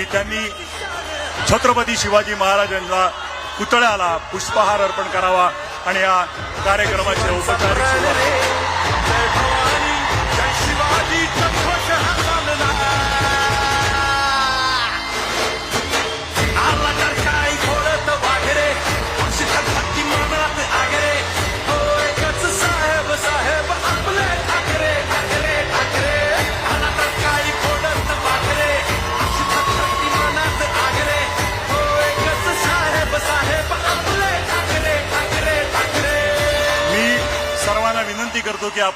की त्यांनी छत्रपती शिवाजी महाराजांच्या पुतळ्याला पुष्पहार अर्पण करावा आणि या कार्यक्रमाची औपचारिक सुरुवात सर्वांना विनंती करतो की आपण